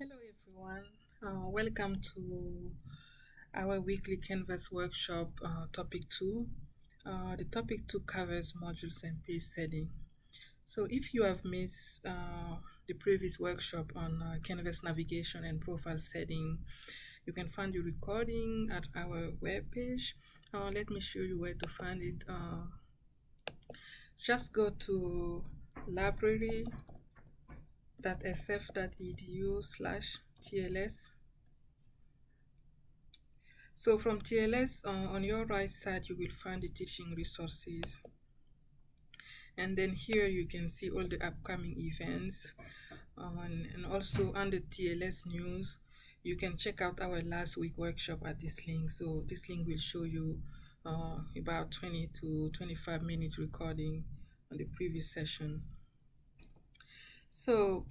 Hello everyone, welcome to our weekly Canvas workshop topic 2. The topic 2 covers modules and page setting. So if you have missed the previous workshop on Canvas navigation and profile setting, you can find the recording at our webpage. Let me show you where to find it. Just go to library.sf.edu/TLS. So from TLS, on your right side, you will find the teaching resources. And then here you can see all the upcoming events. And also under TLS news, you can check out our last week workshop at this link. So this link will show you about 20 to 25 minute recording on the previous session. So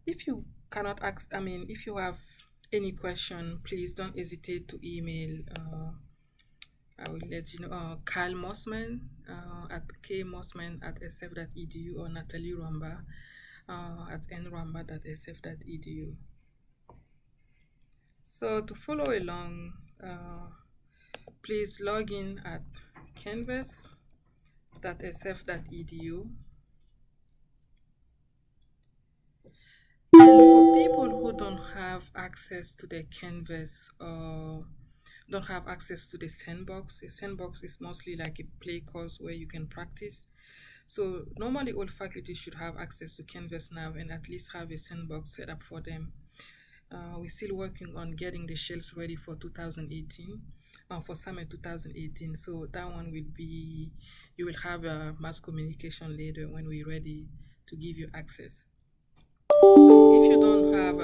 if you cannot ask, if you have any question, please don't hesitate to email. I will let you know Kyle Mossman at kmossman@sf.edu or Natalie Ramba at nramba.sf.edu. So to follow along, please log in at canvas.sf.edu. And for people who don't have access to the Canvas or don't have access to the sandbox, a sandbox is mostly like a play course where you can practice. So normally all faculty should have access to Canvas now and at least have a sandbox set up for them. We're still working on getting the shells ready for 2018, for summer 2018. So that one will be, you will have a mass communication later when we're ready to give you access. So if you don't have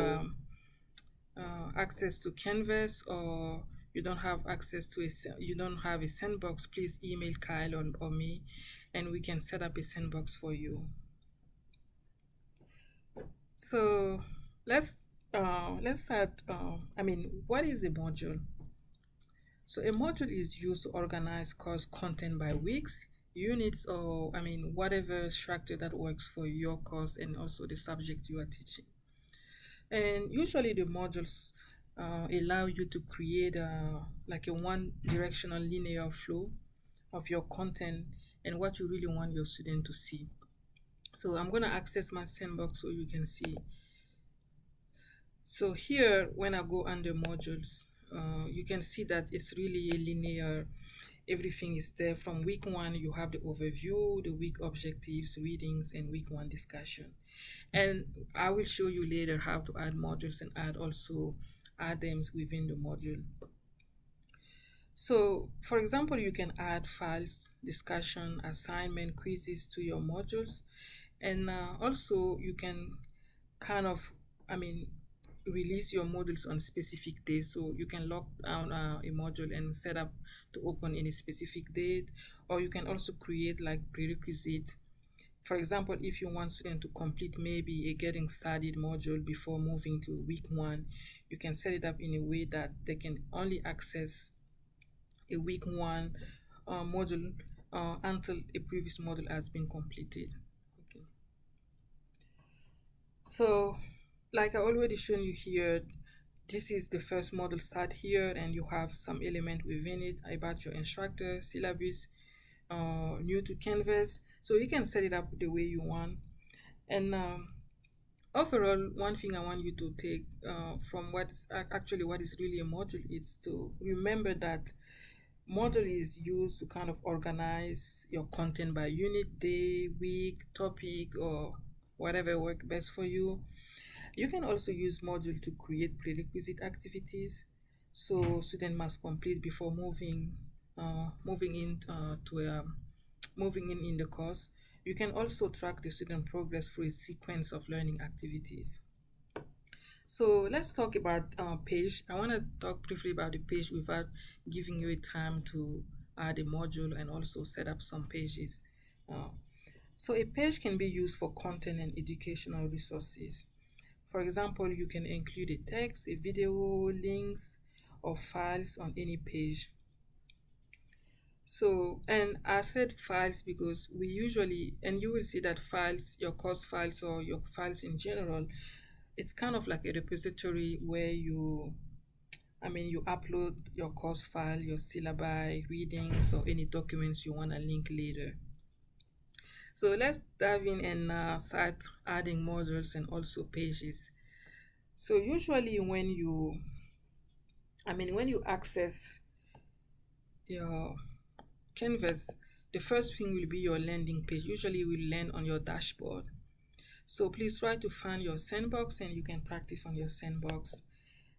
access to Canvas or you don't have access to you don't have a sandbox, please email Kyle or me, and we can set up a sandbox for you. So let's start. What is a module? So a module is used to organize course content by weeks, units, or whatever structure that works for your course and also the subject you are teaching. And usually the modules allow you to create like a one-directional linear flow of your content and what you really want your student to see. So I'm going to access my sandbox so you can see. So here, when I go under modules, you can see that it's really a linear. Everything is there. From week 1, you have the overview, the week objectives, readings, and week 1 discussion. And I will show you later how to add modules and add also items within the module. So, for example, you can add files, discussion, assignment, quizzes to your modules. And also you can kind of, release your modules on specific days. So you can lock down a module and set up to open in a specific date, or you can also create like prerequisite. For example, if you want students to complete maybe a getting started module before moving to week 1, you can set it up in a way that they can only access a week 1 module until a previous module has been completed. Okay. So like I already shown you here, this is the first module start here, and you have some element within it about your instructor, syllabus, new to Canvas. So you can set it up the way you want. And overall, one thing I want you to take from what's actually what is really a module is to remember that module is used to kind of organize your content by unit, day, week, topic, or whatever works best for you. You can also use module to create prerequisite activities, so student must complete before moving in the course. You can also track the student progress through a sequence of learning activities. So let's talk about page. I want to talk briefly about the page without giving you a time to add a module and also set up some pages. So a page can be used for content and educational resources. For example, you can include a text, a video, links, or files on any page. So, and I said files because we usually, and you will see that files, your course files or your files in general, it's kind of like a repository where you upload your course file, your syllabi, readings, or any documents you want to link later. So let's dive in and start adding modules and also pages. So usually when you access your Canvas, the first thing will be your landing page. Usually you will land on your dashboard. So please try to find your sandbox and you can practice on your sandbox.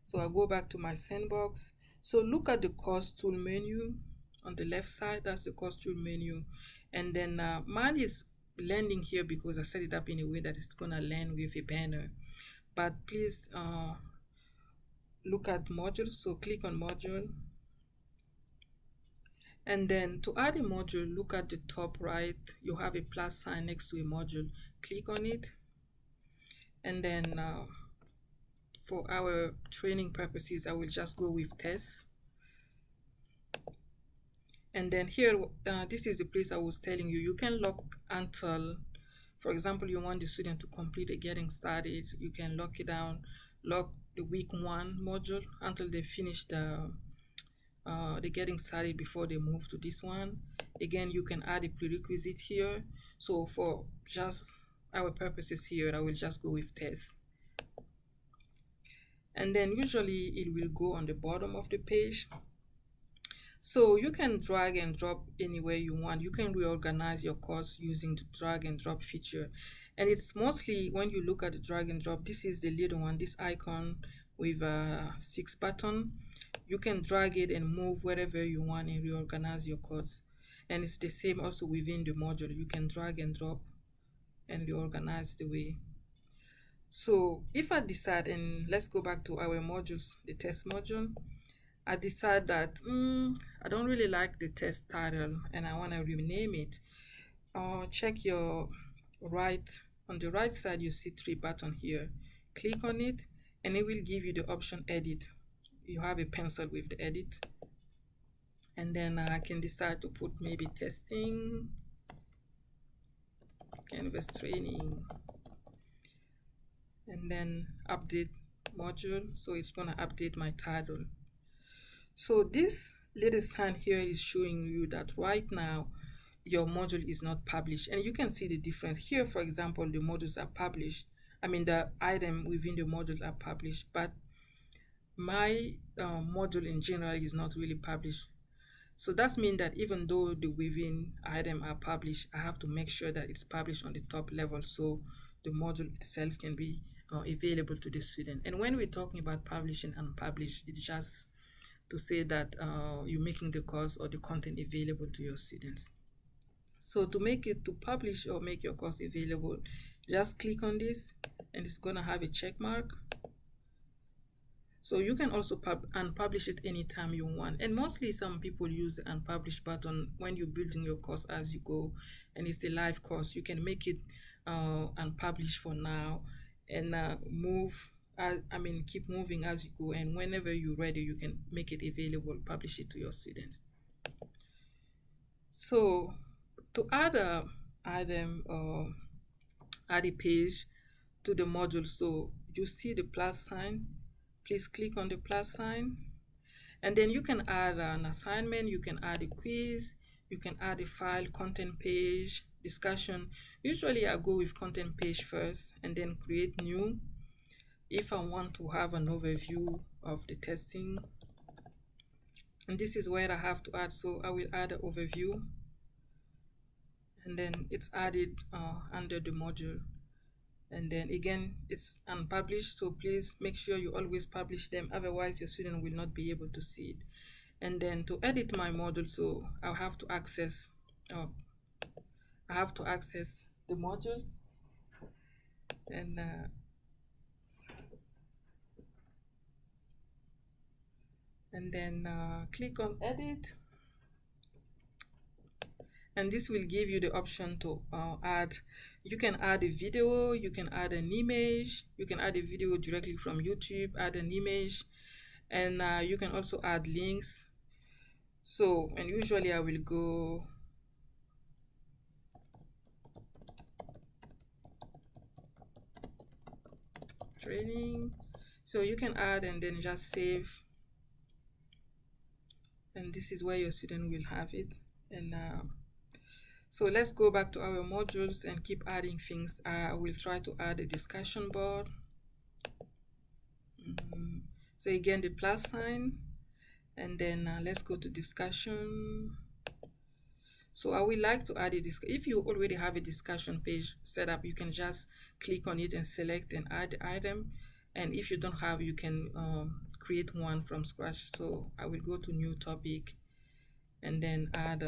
So I'll go back to my sandbox. So look at the course tool menu on the left side. That's the course tool menu. And then mine is landing here because I set it up in a way that it's gonna land with a banner. But please look at modules. So click on module. And then to add a module, look at the top right. You have a plus sign next to a module. Click on it. And then for our training purposes, I will just go with tests. And then here, this is the place I was telling you. You can lock until, for example, you want the student to complete a getting started. You can lock it down, lock the week 1 module until they finish the getting started before they move to this one. Again, you can add a prerequisite here. So for just our purposes here, I will just go with tests. And then usually it will go on the bottom of the page. So you can drag and drop anywhere you want. You can reorganize your course using the drag and drop feature. And it's mostly when you look at the drag and drop, this is the little one, this icon with a 6 button. You can drag it and move wherever you want and reorganize your course. And it's the same also within the module. You can drag and drop and reorganize the way. So if I decide, and let's go back to our modules, the test module, I decide that I don't really like the test title and I want to rename it. Check your right, on the right side you see 3 buttons here. Click on it and it will give you the option edit. You have a pencil with the edit, and then I can decide to put maybe testing, Canvas training, and then update module. So it's going to update my title. So this little sign here is showing you that right now your module is not published, and you can see the difference here. For example, the modules are published, the item within the module are published, but my module in general is not really published. So that means that even though the within item are published, I have to make sure that it's published on the top level so the module itself can be available to the student. And when we're talking about publishing and unpublished, it's just to say that you're making the course or the content available to your students. So to make it to publish or make your course available, just click on this and it's going to have a check mark. So you can also unpublish it anytime you want. And mostly some people use the unpublish button when you're building your course as you go, and it's the live course. You can make it unpublished for now and keep moving as you go. And whenever you're ready, you can make it available, publish it to your students. So to add a item or add a page to the module, so you see the plus sign. Please click on the plus sign, and then you can add an assignment, you can add a quiz, you can add a file, content page, discussion. Usually I go with content page first and then create new if I want to have an overview of the testing. And this is where I have to add, so I will add an overview, and then it's added under the module. And then again, it's unpublished, so please make sure you always publish them, otherwise your student will not be able to see it. And then to edit my module, so I'll have to access the module, and then click on edit, and this will give you the option to add. You can add a video, you can add an image, you can add a video directly from YouTube, add an image, and you can also add links. So, and usually I will go training. So you can add and then just save, and this is where your student will have it. And so let's go back to our modules and keep adding things. I will try to add a discussion board. So again, the plus sign, and then let's go to discussion. So I would like to add a if you already have a discussion page set up, you can just click on it and select and add the item. And if you don't have, you can create one from scratch. So I will go to new topic and then add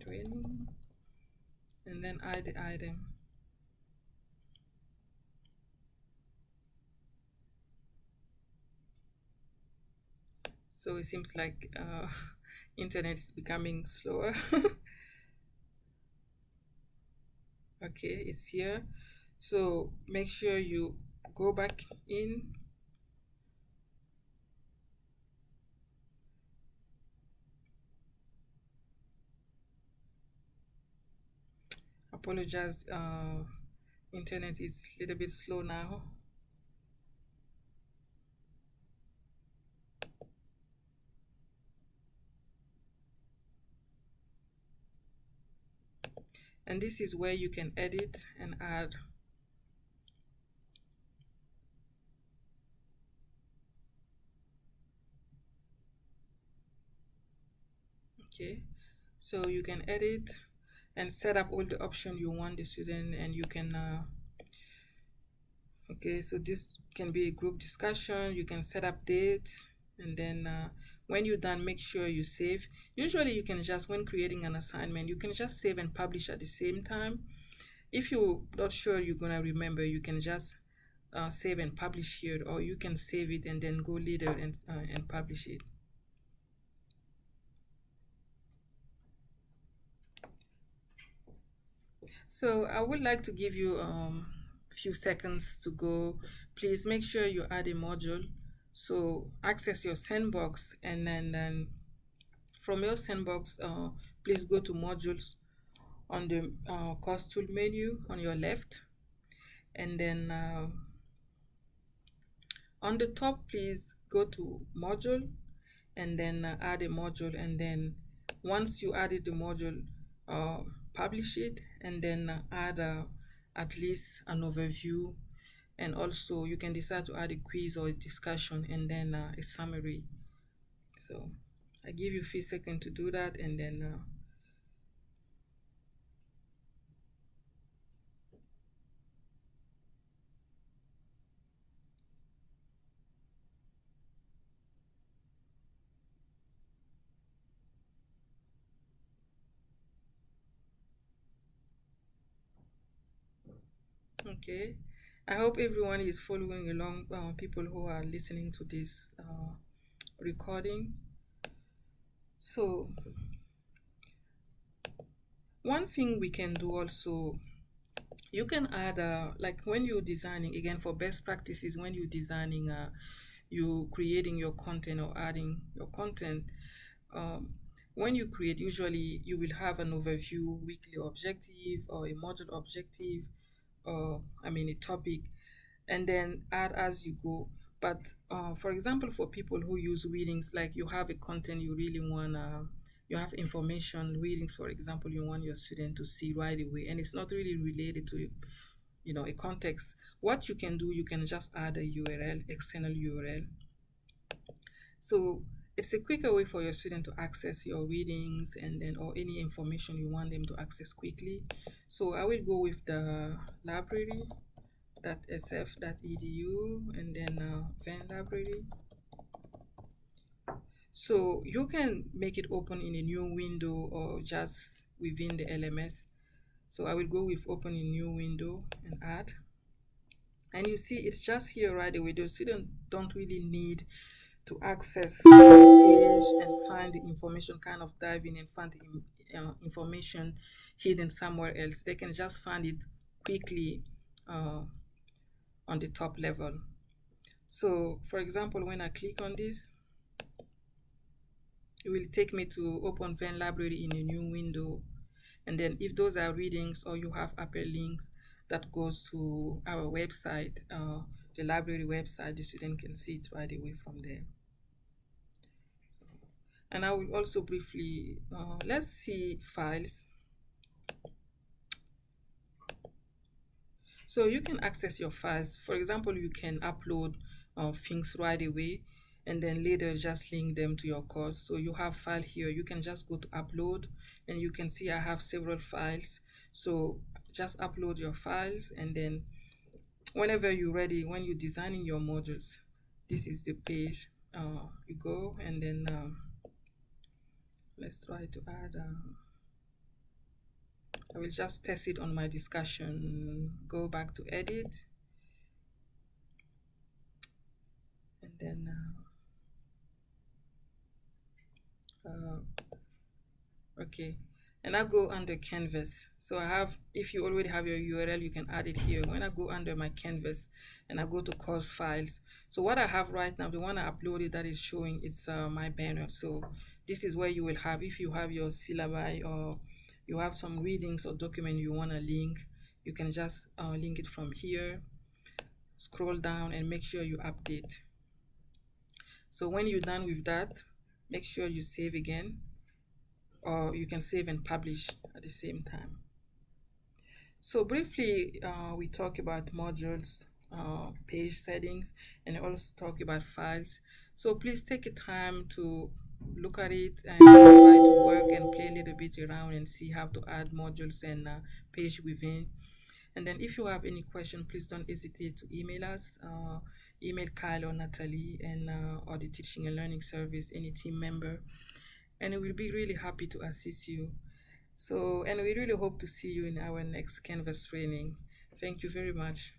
training, and then add the item. So it seems like internet is becoming slower. Okay, it's here. So make sure you go back in. Apologize, internet is a little bit slow now. And this is where you can edit and add. Okay, so you can edit and set up all the options you want the student, and you can okay, so this can be a group discussion. You can set up dates, and then when you're done, make sure you save. Usually you can just, when creating an assignment, you can just save and publish at the same time. If you're not sure you're gonna remember, you can just save and publish here, or you can save it and then go later and publish it. So I would like to give you a few seconds to go. Please make sure you add a module. So access your sandbox, and then from your sandbox, please go to modules on the course tool menu on your left, and then on the top, please go to module, and then add a module, and then once you added the module, publish it, and then add at least an overview, and also you can decide to add a quiz or a discussion, and then a summary. So I give you a few seconds to do that, and then okay. I hope everyone is following along, people who are listening to this recording. So one thing we can do also, you can add like when you're designing, again, for best practices, when you're designing, you creating your content or adding your content, um, when you create, usually you will have an overview, weekly objective, or a module objective, or I mean a topic, and then add as you go. But for example, for people who use readings, like you have a content you really want, you have information readings, for example, you want your student to see right away, and it's not really related to a context. What you can do, you can just add a URL, external URL. So it's a quicker way for your student to access your readings, and then or any information you want them to access quickly. So I will go with the library.sf.edu, and then Venn library. So you can make it open in a new window or just within the LMS. So I will go with open in new window and add. And you see it's just here right away. The student don't really need to access the page and find the information, kind of dive in and find the information hidden somewhere else. They can just find it quickly on the top level. So for example, when I click on this, it will take me to open Venn library in a new window. And then if those are readings or you have hyperlinks that goes to our website, the library website, the student can see it right away from there. And I will also briefly, let's see files. So you can access your files. For example, you can upload things right away and then later just link them to your course. So you have file here, you can just go to upload and you can see I have several files. So just upload your files, and then whenever you're ready, when you're designing your modules, this is the page you go, and then let's try to add I will just test it on my discussion. Go back to edit, and then okay, and I go under Canvas. So I have, if you already have your URL, you can add it here. When I go under my Canvas and I go to course files, so what I have right now, the one I uploaded that is showing, it's my banner. So this is where you will have, if you have your syllabi or you have some readings or document you want to link, you can just link it from here. Scroll down and make sure you update. So when you're done with that, make sure you save again, or you can save and publish at the same time. So briefly, we talk about modules, page settings, and also talk about files. So please take a time to look at it and try to work and play a little bit around and see how to add modules and page within. And then if you have any question, please don't hesitate to email us. Email Kyle or Natalie, and or the Teaching and Learning Service, any team member, and we'll be really happy to assist you. So, and we really hope to see you in our next Canvas training. Thank you very much.